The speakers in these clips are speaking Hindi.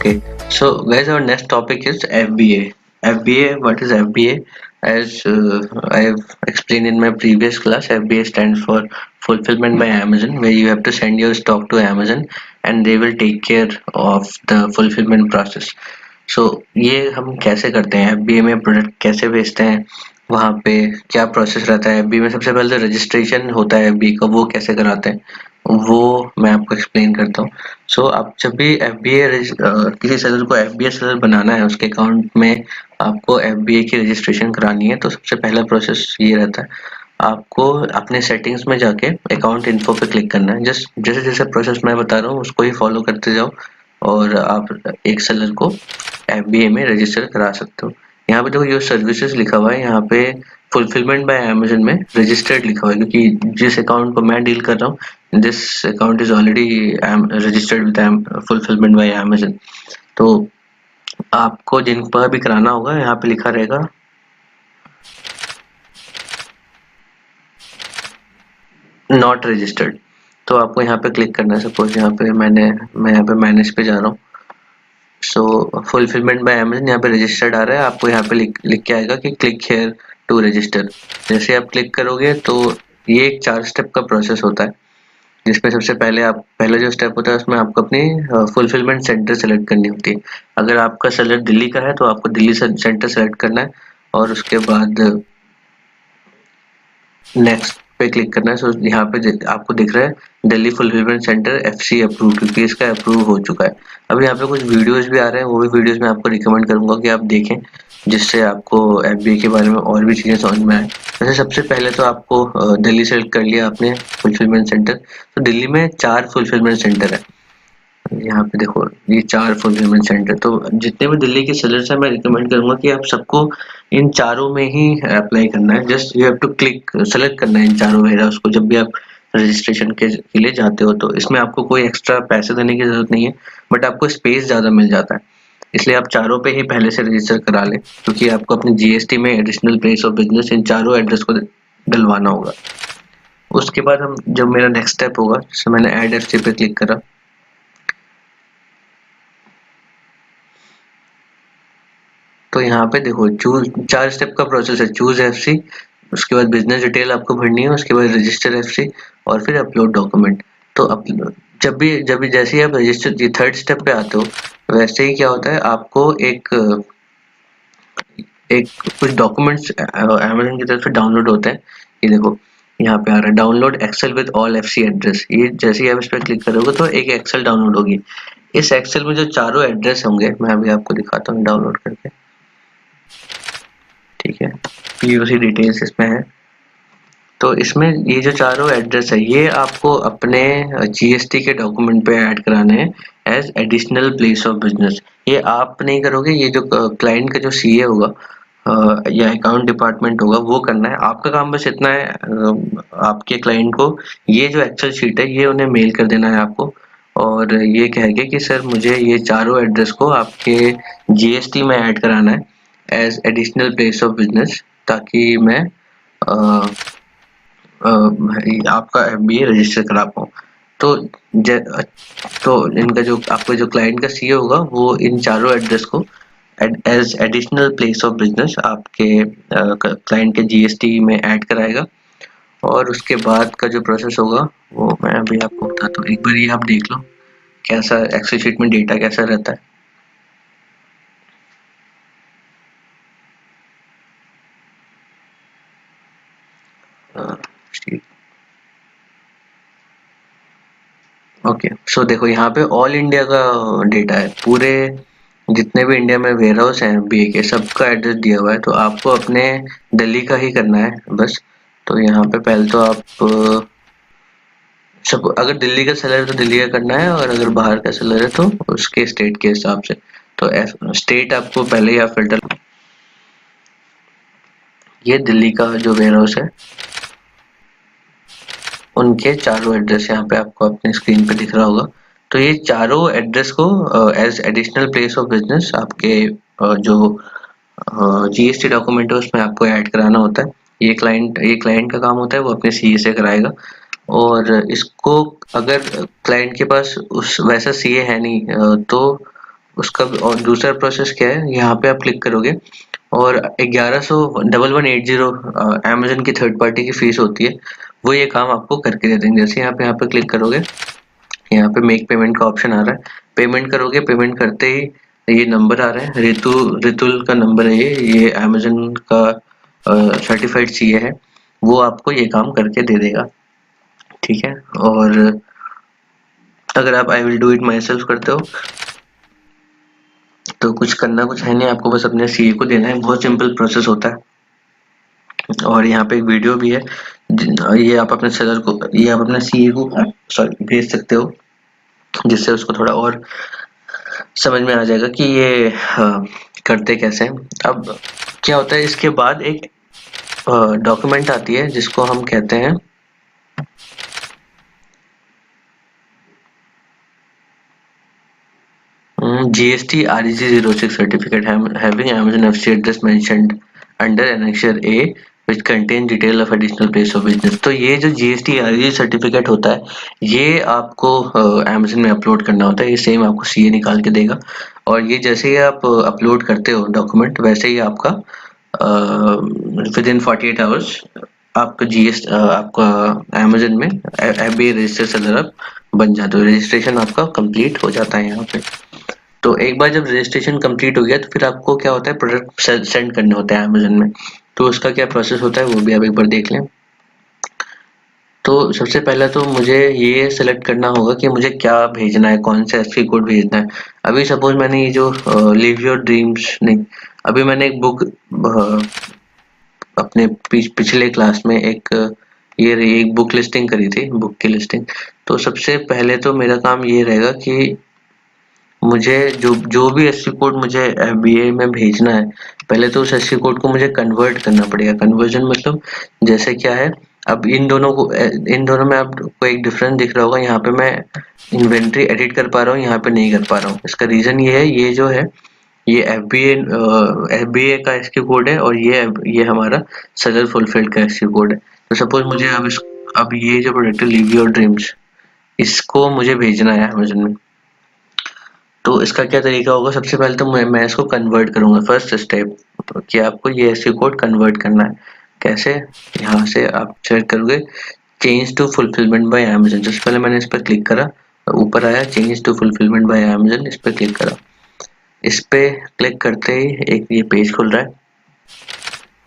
Okay, so guys, our next topic is FBA. FBA, what is FBA? As I have explained in my previous class, FBA stands for Fulfillment by Amazon, where you have to send your stock to Amazon and they will take care of the fulfillment process. So ये हम कैसे करते हैं, FBA में प्रोडक्ट कैसे बेचते हैं, वहाँ पे क्या प्रोसेस रहता है। FBA में सबसे पहले तो रजिस्ट्रेशन होता है FBA का, वो कैसे कराते हैं वो मैं आपको एक्सप्लेन करता हूँ। सो आप जब भी किसी सेलर को FBA सेलर बनाना है, उसके अकाउंट में आपको FBA की रजिस्ट्रेशन करानी है, तो सबसे पहला प्रोसेस ये रहता है, आपको अपने सेटिंग्स में जाके अकाउंट इन्फो पे क्लिक करना है। जस्ट जैसे जैसे प्रोसेस मैं बता रहा हूँ उसको ही फॉलो करते जाओ और आप एक सेलर को FBA में रजिस्टर करा सकते हो। यहाँ पे देखो, योर सर्विसेज लिखा हुआ है, यहाँ पे फुलफिलमेंट बाय अमेजन में रजिस्टर्ड लिखा हुआ है, क्योंकि जिस अकाउंट को मैं डील कर रहा हूँ, this account is already registered with fulfilment by Amazon. तो आपको जिन पर भी कराना होगा, यहाँ पे लिखा रहेगा नॉट रजिस्टर्ड, तो आपको यहाँ पे क्लिक करना है। सपोज यहाँ पे मैं यहाँ पे मैनेज पे जा रहा हूँ। सो फुलफिलमेंट बाय अमेजन यहाँ पे रजिस्टर्ड आ रहा है, आपको यहाँ पे लिख के आएगा कि क्लिक हेयर टू रजिस्टर। जैसे आप क्लिक करोगे तो ये एक 4 स्टेप का प्रोसेस होता है, जिसमें सबसे पहले जो स्टेप होता है उसमें आपको अपनी फुलफिलमेंट सेंटर सेलेक्ट करनी होती है। अगर आपका सेलर दिल्ली का है तो आपको दिल्ली सेंटर सेलेक्ट करना है और उसके बाद नेक्स्ट पे क्लिक करना है। सो यहाँ पे आपको दिख रहा है Delhi fulfilment centre FC approve, क्योंकि इसका अप्रूव हो चुका है। अब यहाँ पे कुछ वीडियोस भी आ रहे हैं, वो भी वीडियोस मैं आपको रिकमेंड करूंगा कि आप देखें, जिससे आपको FBA के बारे में और भी चीज़ें समझ में आए। वैसे सबसे पहले तो आपको दिल्ली सेलेक्ट कर लिया आपने फुलफिलमेंट सेंटर, तो दिल्ली में 4 फुलफिलमेंट सेंटर है। यहाँ पे देखो ये 4 फुलफिलमेंट सेंटर, तो जितने भी दिल्ली के सेलर्स हैं मैं रिकमेंड करूंगा कि आप सबको इन चारों में ही अप्लाई करना है। Just you have to click select करना है इन चारों वेयरहाउस को जब भी आप रजिस्ट्रेशन के लिए जाते हो। तो इसमें आपको कोई एक्स्ट्रा पैसे देने की जरूरत नहीं है, बट आपको स्पेस ज़्यादा मिल जाता है, इसलिए आप चारों पे ही पहले से रजिस्टर करा लें, क्योंकि आपको अपनी GST में additional place of business in चारों एड्रेस को डलवाना होगा। उसके बाद हम जब मेरा नेक्स्ट स्टेप होगा, जैसे मैंने ऐड FC पे क्लिक करा, तो यहाँ पे देखो 4 स्टेप का प्रोसेस है। चूज FC, उसके बाद बिजनेस डिटेल आपको भरनी है, उसके बाद रजिस्टर FC और फिर अपलोड डॉक्यूमेंट। तो जब भी जैसे ही आप रजिस्टर 3rd स्टेप पे आते हो, वैसे ही क्या होता है, आपको एक कुछ डॉक्यूमेंट्स अमेज़न की तरफ से डाउनलोड होते हैं। ये देखो यहाँ पे आ रहा है download excel with all FC address. ये जैसे ही आप इस पर क्लिक करोगे तो एक एक्सेल डाउनलोड होगी। इस एक्सेल में जो चारों एड्रेस होंगे, मैं अभी आपको दिखाता हूँ डाउनलोड करके, ठीक है। POC डिटेल्स इसमें है, तो इसमें ये जो चारों एड्रेस है ये आपको अपने GST के डॉक्यूमेंट पे ऐड कराने हैं as additional place of business. ये आप नहीं करोगे, ये जो क्लाइंट का जो CA होगा या अकाउंट डिपार्टमेंट होगा वो करना है। आपका काम बस इतना है, आपके क्लाइंट को ये जो एक्सेल शीट है ये उन्हें मेल कर देना है आपको, और ये कह के कि सर मुझे ये चारों एड्रेस को आपके GST में ऐड कराना है as additional place of business, ताकि मैं आपका FBA रजिस्टर करा पाऊँ। तो तो इनका जो आपका जो क्लाइंट का CEO होगा वो इन चारों एड्रेस को as additional place of business आपके क्लाइंट के GST में ऐड कराएगा। और उसके बाद का जो प्रोसेस होगा वो मैं अभी आपको बताता हूँ। एक बार ये आप देख लो कैसा एक्सेल शीट में डेटा कैसा रहता है। ओके, सो देखो यहाँ पे ऑल इंडिया का डेटा है, पूरे जितने भी इंडिया में वेयर हाउस हैं FBA के, सबका एड्रेस दिया हुआ है। तो आपको अपने दिल्ली का ही करना है बस। तो यहाँ पे पहले तो आप सब, अगर दिल्ली का सेलर है तो दिल्ली का करना है, और अगर बाहर का सेलर है तो उसके स्टेट के हिसाब से। तो स्टेट आपको पहले ही आप फिल्टर, ये दिल्ली का जो वेयर हाउस है उनके चारों एड्रेस यहाँ पे आपको अपने स्क्रीन पे दिख रहा होगा। तो ये चारों एड्रेस को as additional place of business आपके जो GST डॉक्यूमेंट है उसमें आपको ऐड कराना होता है। ये क्लाइंट का काम होता है, वो अपने CA से कराएगा। और इसको अगर क्लाइंट के पास उस वैसा CA है नहीं, तो उसका और दूसरा प्रोसेस क्या है, यहाँ पे आप क्लिक करोगे और 1180 अमेजन की थर्ड पार्टी की फीस होती है, वो ये काम आपको करके दे देंगे। जैसे आप यहाँ पे क्लिक करोगे, यहाँ पे मेक पेमेंट का ऑप्शन आ रहा है, पेमेंट करोगे, पेमेंट करते ही ये नंबर आ रहा है, रितुल का नंबर है, ये अमेजन का सर्टिफाइड सीए है, वो आपको ये काम करके दे देगा, ठीक है। और अगर आप I will do it my self करते हो तो कुछ है नहीं, आपको बस अपने सीए को देना है, बहुत सिंपल प्रोसेस होता है। और यहाँ पे एक वीडियो भी है, ये आप अपने सेलर को, ये आप अपने सीए को सॉरी भेज सकते हो, जिससे उसको थोड़ा और समझ में आ जाएगा कि ये करते कैसे हैं। अब क्या होता है, इसके बाद एक डॉक्यूमेंट आती है जिसको हम कहते हैं GST REG 06 certificate having Amazon FC address mentioned under Annexure A which contain detail of additional place of business। तो ये जो GST REG सर्टिफिकेट होता है, ये आपको Amazon में अपलोड करना होता है, ये सेम आपको सीए निकाल के देगा। और ये जैसे ही आप अपलोड करते हो डॉक्यूमेंट, वैसे ही आपका विद इन 48 आवर्स आपका Amazon में FBA रजिस्टर सेलर आप बन जाते हो, रजिस्ट्रेशन आपका कंप्लीट हो जाता है यहाँ पे। तो एक बार जब रजिस्ट्रेशन कंप्लीट हो गया तो फिर आपको क्या होता है, प्रोडक्ट सेंड करने होते हैं अमेजन में। तो उसका क्या प्रोसेस होता है वो भी आप एक बार देख लें। तो सबसे पहले तो मुझे ये सेलेक्ट करना होगा कि मुझे क्या भेजना है, कौन सा एसक्यू कोड भेजना है। अभी सपोज मैंने ये जो लिव योर ड्रीम्स नहीं, अभी मैंने एक बुक अपने पिछले क्लास में ये रही एक बुक लिस्टिंग करी थी, बुक की लिस्टिंग। तो सबसे पहले तो मेरा काम ये रहेगा कि मुझे जो जो भी एससी कोड मुझे एफबीए में भेजना है, पहले तो उस एससी कोड को मुझे कन्वर्ट करना पड़ेगा। कन्वर्जन मतलब जैसे क्या है, अब इन दोनों में आपको एक डिफरेंस दिख रहा होगा, यहाँ पे मैं इन्वेंट्री एडिट कर पा रहा हूँ, यहाँ पे नहीं कर पा रहा हूँ। इसका रीजन ये है, ये जो है ये एफबीए का एसक्यू कोड है और ये हमारा सेलर फुलफिल्ड का एसक्यू कोड है। तो सपोज मुझे अब ये जो प्रोडक्ट है लिव योर ड्रीम्स, इसको मुझे भेजना है अमेजन में। तो इसका क्या तरीका होगा, सबसे पहले तो मैं इसको कन्वर्ट करूंगा। फर्स्ट स्टेप कि आपको ये एसक्यू कोड कन्वर्ट करना है। कैसे, यहाँ से आप चेक करोगे change to fulfilment by Amazon. सबसे पहले मैंने इस पर क्लिक करा, ऊपर आया change to fulfilment by Amazon, इस पर क्लिक करा। इस पे क्लिक करते ही एक ये पेज खुल रहा है,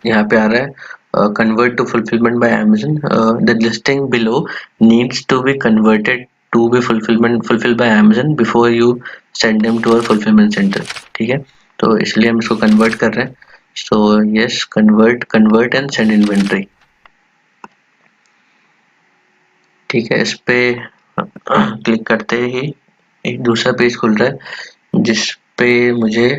यहाँ पे आ रहा है convert to fulfillment by Amazon, the listing below needs to be converted to be fulfilled by Amazon before you send them to our fulfillment center। ठीक है, तो इसलिए हम इसको कन्वर्ट कर रहे हैं। So yes, convert and send inventory. ठीक है, इस पे क्लिक करते ही एक दूसरा पेज खुल रहा है जिस पे मुझे